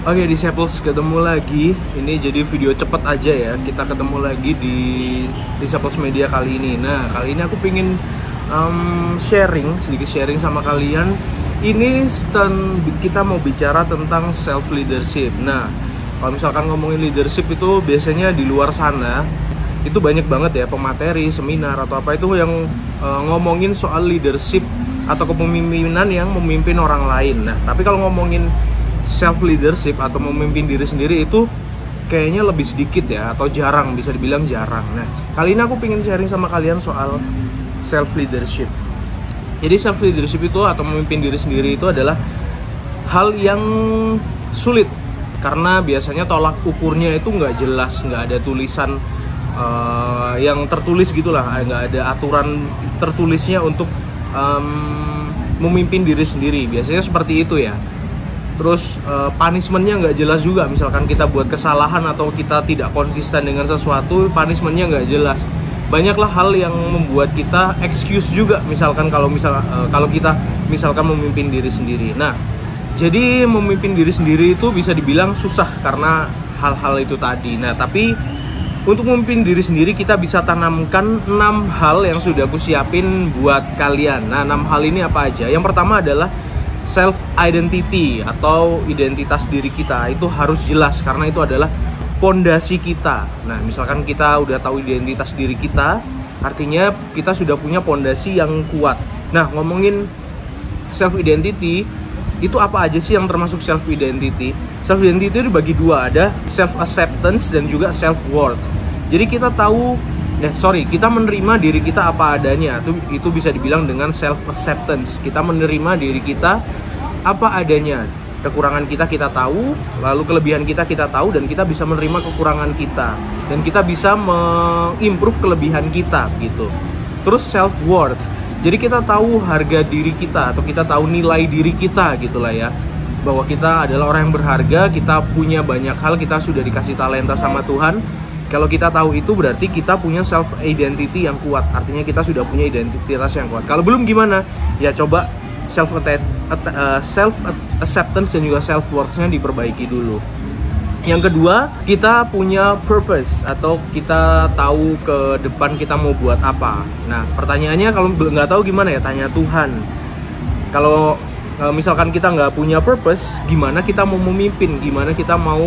Oke, Disciples, ketemu lagi. Ini jadi video cepet aja ya. Kita ketemu lagi di Disciples Media kali ini. Nah, kali ini aku pengen sedikit sharing sama kalian. Ini kita mau bicara tentang self leadership. Nah, kalau misalkan ngomongin leadership itu biasanya di luar sana itu banyak banget ya pemateri, seminar atau apa itu yang ngomongin soal leadership atau kepemimpinan yang memimpin orang lain. Nah, tapi kalau ngomongin self leadership atau memimpin diri sendiri itu kayaknya lebih sedikit ya, atau jarang, bisa dibilang jarang. Nah, kali ini aku pengen sharing sama kalian soal self leadership. Jadi self leadership itu atau memimpin diri sendiri itu adalah hal yang sulit karena biasanya tolak ukurnya itu nggak jelas, nggak ada tulisan yang tertulis gitulah, nggak ada aturan tertulisnya untuk memimpin diri sendiri. Biasanya seperti itu ya. Terus punishmentnya nggak jelas juga. Misalkan kita buat kesalahan atau kita tidak konsisten dengan sesuatu, punishmentnya nggak jelas. Banyaklah hal yang membuat kita excuse juga. Misalkan kalau kita misalkan memimpin diri sendiri. Nah, jadi memimpin diri sendiri itu bisa dibilang susah karena hal-hal itu tadi. Nah, tapi untuk memimpin diri sendiri kita bisa tanamkan 6 hal yang sudah aku siapin buat kalian. Nah, 6 hal ini apa aja? Yang pertama adalah self identity atau identitas diri kita itu harus jelas karena itu adalah pondasi kita. Nah, misalkan kita udah tahu identitas diri kita, artinya kita sudah punya pondasi yang kuat. Nah, ngomongin self identity itu apa aja sih yang termasuk self identity? Self identity itu dibagi dua, ada self acceptance dan juga self worth. Jadi kita kita menerima diri kita apa adanya. Itu bisa dibilang dengan self acceptance. Kita menerima diri kita apa adanya. Kekurangan kita tahu, lalu kelebihan kita tahu, dan kita bisa menerima kekurangan kita, dan kita bisa mengimprove kelebihan kita gitu. Terus self worth. Jadi kita tahu harga diri kita atau kita tahu nilai diri kita gitulah ya. Bahwa kita adalah orang yang berharga, kita punya banyak hal, kita sudah dikasih talenta sama Tuhan. Kalau kita tahu itu berarti kita punya self identity yang kuat. Artinya kita sudah punya identitas yang kuat. Kalau belum gimana? Ya coba self acceptance dan juga self worth-nya diperbaiki dulu. Yang kedua, kita punya purpose atau kita tahu ke depan kita mau buat apa. Nah, pertanyaannya kalau nggak tahu gimana ya? Tanya Tuhan. Kalau misalkan kita nggak punya purpose, gimana kita mau memimpin? Gimana kita mau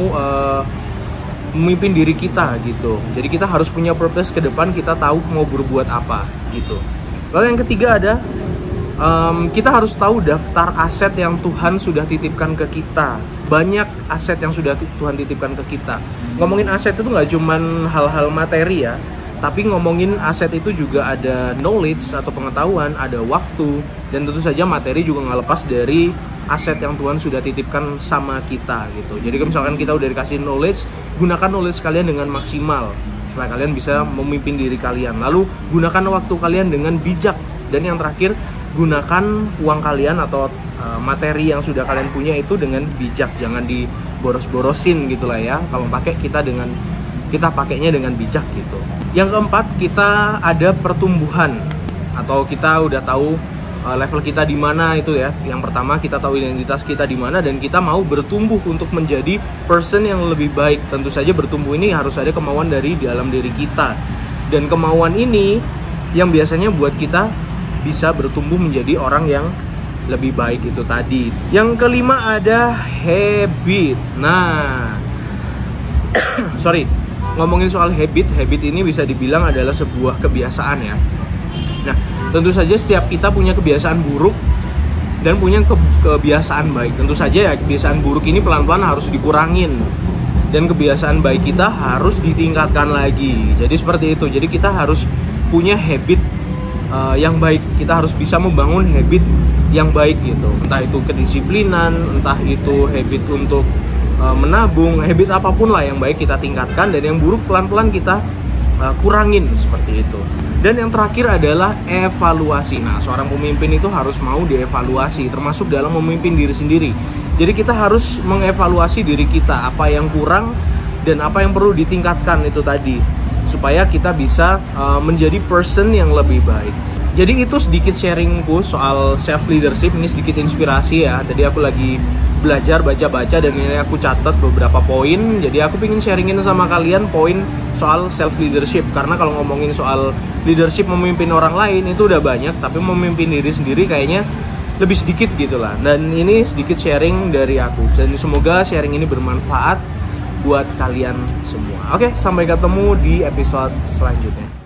memimpin diri kita gitu. Jadi kita harus punya purpose ke depan, kita tahu mau berbuat apa gitu. Lalu yang ketiga ada kita harus tahu daftar aset yang Tuhan sudah titipkan ke kita. Banyak aset yang sudah Tuhan titipkan ke kita. Ngomongin aset itu nggak cuman hal-hal materi ya, tapi ngomongin aset itu juga ada knowledge atau pengetahuan, ada waktu, dan tentu saja materi juga nggak lepas dari aset yang Tuhan sudah titipkan sama kita gitu. Jadi kalau misalkan kita udah dikasih knowledge, gunakan knowledge kalian dengan maksimal supaya kalian bisa memimpin diri kalian. Lalu gunakan waktu kalian dengan bijak. Dan yang terakhir, gunakan uang kalian atau materi yang sudah kalian punya itu dengan bijak. Jangan diboros-borosin gitulah ya. Kalau pakai kita pakainya dengan bijak gitu. Yang keempat, kita ada pertumbuhan atau kita udah tahu level kita di mana itu ya. Yang pertama, kita tahu identitas kita di mana dan kita mau bertumbuh untuk menjadi person yang lebih baik. Tentu saja bertumbuh ini harus ada kemauan dari dalam diri kita. Dan kemauan ini yang biasanya buat kita bisa bertumbuh menjadi orang yang lebih baik itu tadi. Yang kelima ada habit. Nah, ngomongin soal habit ini bisa dibilang adalah sebuah kebiasaan ya. Nah, tentu saja setiap kita punya kebiasaan buruk dan punya kebiasaan baik. Tentu saja ya kebiasaan buruk ini pelan-pelan harus dikurangin dan kebiasaan baik kita harus ditingkatkan lagi. Jadi seperti itu. Jadi kita harus punya habit yang baik. Kita harus bisa membangun habit yang baik gitu. Entah itu kedisiplinan, entah itu habit untuk menabung, habit apapun lah yang baik kita tingkatkan dan yang buruk pelan-pelan kita kurangin seperti itu. Dan yang terakhir adalah evaluasi. Nah, seorang pemimpin itu harus mau dievaluasi, termasuk dalam memimpin diri sendiri. Jadi kita harus mengevaluasi diri kita, apa yang kurang dan apa yang perlu ditingkatkan itu tadi, supaya kita bisa menjadi person yang lebih baik. Jadi itu sedikit sharingku soal self leadership, ini sedikit inspirasi ya. Jadi aku lagi belajar baca-baca dan ini aku catat beberapa poin. Jadi aku pengen sharingin sama kalian poin soal self leadership, karena kalau ngomongin soal leadership memimpin orang lain itu udah banyak, tapi memimpin diri sendiri kayaknya lebih sedikit gitu lah. Dan ini sedikit sharing dari aku, dan semoga sharing ini bermanfaat buat kalian semua. Oke, sampai ketemu di episode selanjutnya.